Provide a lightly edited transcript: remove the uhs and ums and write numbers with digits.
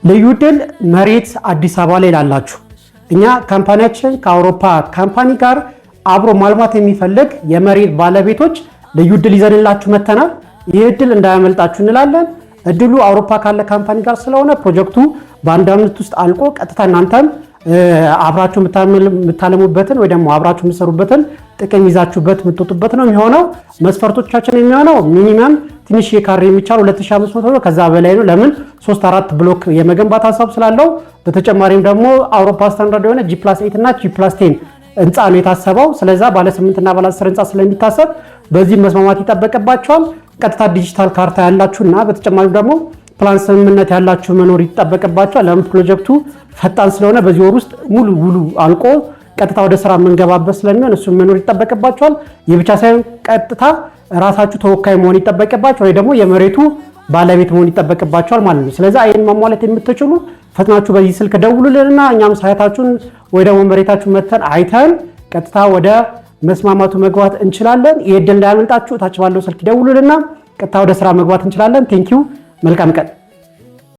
ልዩ ዕድል መሬት አዲስ አበባ ላይ ላላችሁ እኛ ካምፓኒያችን ከአውሮፓ ካምፓኒ ጋር አብሮ ማልማት የሚፈልግ የመሬት ባለቤቶች ልዩ ዕድል ይዘንላችሁ መተናል። ይህ ዕድል እንዳያመልጣችሁ እንላለን። ዕድሉ አውሮፓ ካለ ካምፓኒ ጋር ስለሆነ ፕሮጀክቱ በአንድ ዓመት ውስጥ አልቆ ቀጥታ እናንተም አብራችሁ የምታለሙበትን ወይ ደግሞ አብራችሁ የምትሰሩበትን ጥቅም ይዛችሁበት የምትወጡበት ነው የሚሆነው። መስፈርቶቻችን የሚሆነው ሚኒመም ትንሽ የካሬ የሚቻል 2500 ነው፣ ከዛ በላይ ነው። ለምን 3-4 ብሎክ የመገንባት ሀሳብ ስላለው። በተጨማሪም ደግሞ አውሮፓ ስታንዳርድ የሆነ G+8 እና G+10 ህንፃ ነው የታሰበው። ስለዛ ባለ 8 እና ባለ 10 ህንፃ ስለሚታሰብ በዚህ መስማማት ይጠበቅባቸዋል። ቀጥታ ዲጂታል ካርታ ያላችሁና በተጨማሪም ደግሞ ፕላን ስምምነት ያላችሁ መኖር ይጠበቅባቸዋል። ለምን ፕሮጀክቱ ፈጣን ስለሆነ በዚህ ወር ውስጥ ሙሉ አልቆ ቀጥታ ወደ ስራ መንገባበት ስለሚሆን እሱ መኖር ይጠበቅባቸዋል። ይህ ብቻ ሳይሆን ቀጥታ ራሳችሁ ተወካይ መሆን ይጠበቅባቸዋል ወይ ደግሞ የመሬቱ ባለቤት መሆን ይጠበቅባቸዋል ማለት ነው። ስለዚህ አይን ማሟላት የምትችሉ ፈጥናችሁ በዚህ ስልክ ደውሉልንና እኛም ሳይታችሁን ወይ ደግሞ መሬታችሁን መተን አይተን ቀጥታ ወደ መስማማቱ መግባት እንችላለን። ይሄ ዕድል እንዳያመልጣችሁ ታች ባለው ስልክ ደውሉልና ቀጥታ ወደ ስራ መግባት እንችላለን። ቴንኪው መልካም ቀን።